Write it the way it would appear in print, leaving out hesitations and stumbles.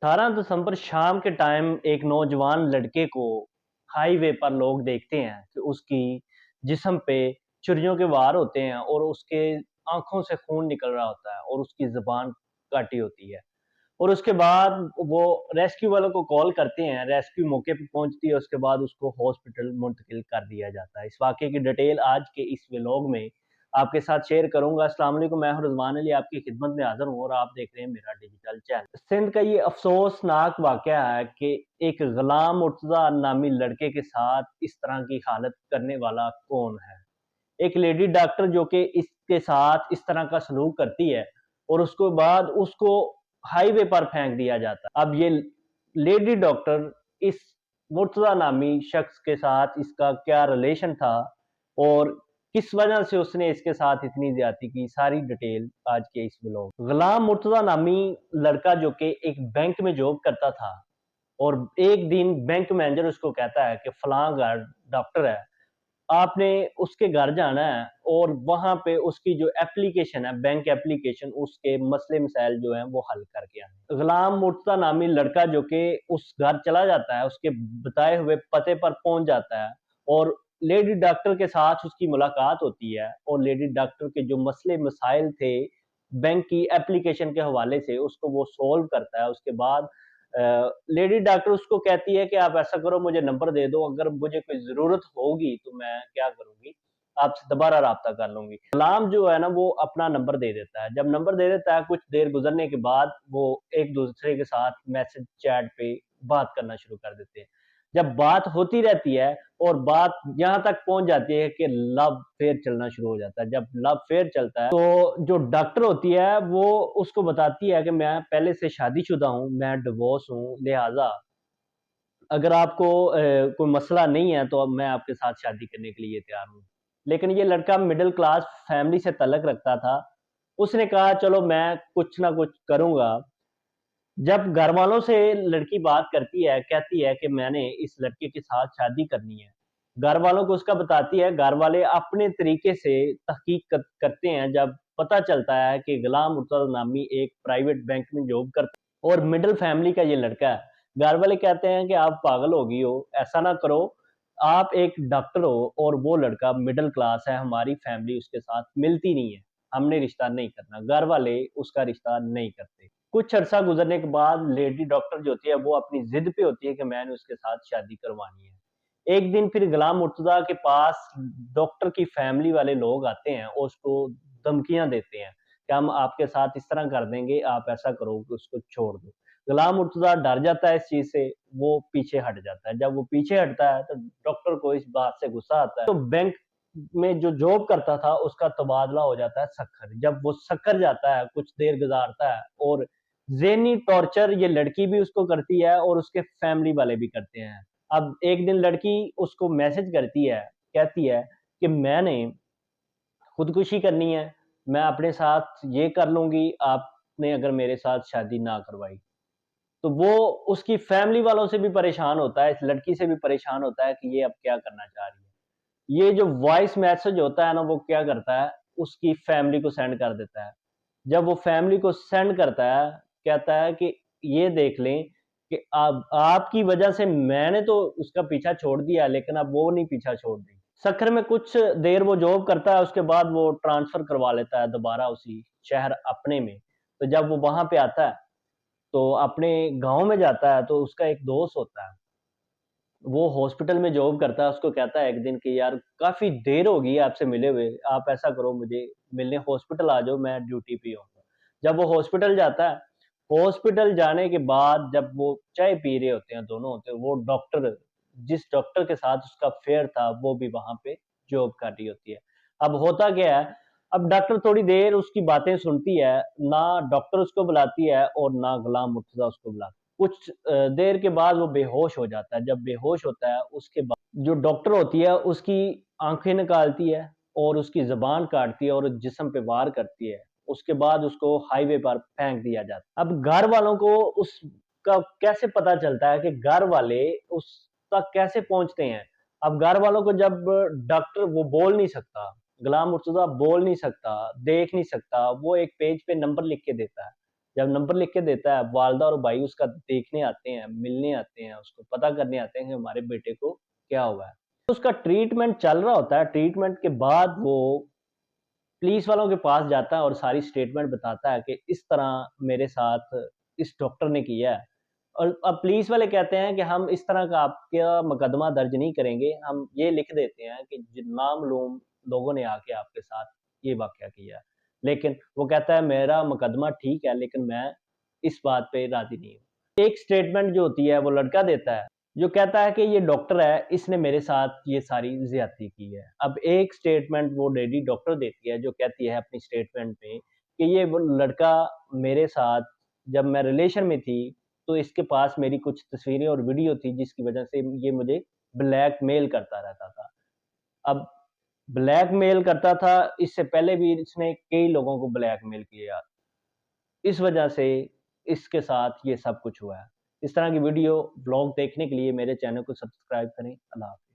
18 दिसंबर शाम के टाइम एक नौजवान लड़के को हाईवे पर लोग देखते हैं कि उसकी जिस्म पे छुरियों के वार होते हैं और उसके आंखों से खून निकल रहा होता है और उसकी ज़ुबान काटी होती है। और उसके बाद वो रेस्क्यू वालों को कॉल करते हैं, रेस्क्यू मौके पे पहुंचती है, उसके बाद उसको हॉस्पिटल मुंतकिल कर दिया जाता है। इस वाक़ये की डिटेल आज के इस व्लॉग में आपके साथ शेयर करूँगा। अस्सलाम वालेकुम, मैं हूँ रिज़वान अली, आपकी खिदमत में हाज़िर हूँ और आप देख रहे हैं मेरा डिजिटल चैनल। सिंध का ये अफ़सोसनाक वाक़या है कि एक गुलाम मुर्तज़ा नामी लड़के के साथ इस तरह की हालत करने वाला कौन है? एक लेडी डॉक्टर जो कि इसके साथ इस तरह का सलूक करती है और उसके बाद उसको हाईवे पर फेंक दिया जाता है। अब ये लेडी डॉक्टर इस मुर्तज़ा नामी शख्स के साथ इसका क्या रिलेशन था और किस वजह से उसने इसके साथ इतनी ज़्यादती की, सारी डिटेल आज के इस व्लॉग। गुलाम मुर्तज़ा नामी लड़का जो कि एक बैंक में जॉब करता था और एक दिन बैंक मैनेजर उसको कहता है कि फलां घर डॉक्टर है, आपने उसके घर जाना है और वहाँ पे उसकी जो एप्लीकेशन है, बैंक एप्लीकेशन, उसके मसले मसाइल जो हैं वो हल करके आने। गुलाम मुर्तज़ा नामी लड़का जो कि उस घर चला जाता है, उसके बताए हुए पते पर पहुँच जाता है और लेडी डॉक्टर के साथ उसकी मुलाकात होती है और लेडी डॉक्टर के जो मसले मसाइल थे, बैंक की एप्लीकेशन के हवाले से उसको वो सॉल्व करता है। उसके बाद लेडी डॉक्टर उसको कहती है कि आप ऐसा करो, मुझे नंबर दे दो, अगर मुझे कोई ज़रूरत होगी तो मैं क्या करूँगी, आपसे दोबारा राब्ता कर लूँगी। गुलाम जो है ना वो अपना नंबर दे देता है। जब नंबर दे देता है, कुछ देर गुज़रने के बाद वो एक-दूसरे के साथ मैसेज चैट पे बात करना शुरू कर देते हैं। जब बात होती रहती है और बात यहाँ तक पहुँच जाती है कि लव अफ़ेयर चलना शुरू हो जाता है। जब लव अफ़ेयर चलता है तो जो डॉक्टर होती है वो उसको बताती है कि मैं पहले से शादीशुदा हूँ, मैं डिवोर्स हूँ, लिहाज़ा अगर आपको कोई मसला नहीं है तो अब मैं आपके साथ शादी करने के लिए तैयार हूँ। लेकिन ये लड़का मिडल क्लास फैमिली से ताल्लुक़ रखता था। उसने कहा चलो मैं कुछ ना कुछ करूँगा। जब घरवालों से लड़की बात करती है, कहती है कि मैंने इस लड़के के साथ शादी करनी है। घरवालों को उसका बताती है, घरवाले अपने तरीके से तहकीक करते हैं। जब पता चलता है कि गुलाम मुर्तज़ा नामी एक प्राइवेट बैंक में जॉब करता और मिडल फैमिली का ये लड़का है। घरवाले कहते हैं कि आप पागल हो गई हो, ऐसा ना करो, आप एक डॉक्टर हो और वो लड़का मिडल क्लास है, हमारी फैमिली उसके साथ मिलती नहीं है, हमने रिश्ता नहीं करना। घरवाले उसका रिश्ता नहीं करते। कुछ अरसा गुज़रने के बाद लेडी डॉक्टर जो होती है वो अपनी ज़िद पे होती है कि मैंने उसके साथ शादी करवानी है। एक दिन फिर गुलाम मुर्तज़ा के पास डॉक्टर की फैमिली वाले लोग आते हैं और उसको धमकियाँ देते हैं कि हम आपके साथ इस तरह कर देंगे, आप ऐसा करो कि उसको छोड़ दो। गुलाम मुर्तज़ा डर जाता है इस चीज़ से, वो पीछे हट जाता है। जब वो पीछे हटता है तो डॉक्टर को इस बात से गुस्सा आता है। तो बैंक में जो जॉब करता था उसका तबादला हो जाता है सक्खर। जब वो सक्खर जाता है, कुछ देर गुज़ारता है और ज़हनी टॉर्चर ये लड़की भी उसको करती है और उसके फैमिली वाले भी करते हैं। अब एक दिन लड़की उसको मैसेज करती है, कहती है कि मैंने खुदकुशी करनी है, मैं अपने साथ ये कर लूँगी, आपने अगर मेरे साथ शादी ना करवाई। तो वो उसकी फैमिली वालों से भी परेशान होता है, इस लड़की से भी परेशान होता है कि ये अब क्या करना चाह रही है। ये जो वॉइस मैसेज होता है ना, वो क्या करता है, उसकी फैमिली को सेंड कर देता है। जब वो फैमिली को सेंड करता है, कहता है कि ये देख लें कि अब आपकी वजह से मैंने तो उसका पीछा छोड़ दिया, लेकिन अब वो नहीं पीछा छोड़ रही। सक्खर में कुछ देर वो जॉब करता है, उसके बाद वो ट्रांसफ़र करवा लेता है दोबारा उसी शहर अपने में। तो जब वो वहाँ पे आता है, तो अपने गाँव में जाता है, तो उसका एक दोस्त होता है। वो हॉस्पिटल में जॉब करता है, उसको कहता है एक दिन कि यार काफ़ी देर हो गई है आपसे मिले हुए, आप ऐसा करो मुझे मिलने हॉस्पिटल आ जाओ, मैं ड्यूटी पे हूँ। जब वो हॉस्पिटल जाता है, हॉस्पिटल जाने के बाद जब वो चाय पी रहे होते हैं दोनों, तो वो डॉक्टर जिस डॉक्टर के साथ उसका अफ़ेयर था, वो भी वहाँ पे जॉब कर रही होती है। अब होता क्या है, अब डॉक्टर थोड़ी देर उसकी बातें सुनती है, ना डॉक्टर उसको बुलाती है और ना गुलाम मुर्तज़ा उसको बुलाता है। कुछ देर के बाद वो बेहोश हो जाता है। जब बेहोश होता है, उसके बाद जो डॉक्टर होती है उसकी आँखें निकालती है और उसकी ज़ुबान काटती है और जिस्म पे वार करती है। उसके बाद उसको हाईवे पर फेंक दिया जाता है। अब घर वालों को उसका कैसे पता चलता है कि घर वाले उस तक कैसे पहुँचते हैं? अब घर वालों को जब डॉक्टर वो बोल नहीं सकता, गुलाम मुर्तज़ा बोल नहीं सकता, देख नहीं सकता, वो एक पेज पे नंबर लिख के देता है। जब नंबर लिख के देता है, वालदा और भाई उसका देखने आते हैं, मिलने आते हैं, उसको पता करने आते हैं कि हमारे बेटे को क्या हुआ है। उसका ट्रीटमेंट चल रहा होता है, ट्रीटमेंट के बाद वो पुलिस वालों के पास जाता है और सारी स्टेटमेंट बताता है कि इस तरह मेरे साथ इस डॉक्टर ने किया है। और अब पुलिस वाले कहते हैं कि हम इस तरह का आपका मुकदमा दर्ज नहीं करेंगे, हम ये लिख देते हैं कि नामालूम लोगों ने आके आपके साथ ये वाक़या किया है। लेकिन वो कहता है मेरा मुकदमा ठीक है, लेकिन मैं इस बात पे राज़ी नहीं हूँ। एक स्टेटमेंट जो होती है वो लड़का देता है, जो कहता है कि ये डॉक्टर है, इसने मेरे साथ ये सारी ज़्यादती की है। अब एक स्टेटमेंट वो लेडी डॉक्टर देती है, जो कहती है अपनी स्टेटमेंट में कि ये वो लड़का मेरे साथ जब मैं रिलेशन में थी, तो इसके पास मेरी कुछ तस्वीरें और वीडियो थी, जिसकी वजह से ये मुझे ब्लैकमेल करता रहता था। अब ब्लैकमेल करता था, इससे पहले भी इसने कई लोगों को ब्लैकमेल किया। इस वजह से इसके साथ ये सब कुछ हुआ है। इस तरह की वीडियो, व्लॉग देखने के लिए मेरे चैनल को सब्सक्राइब करें। अल्लाह हाफ़िज़।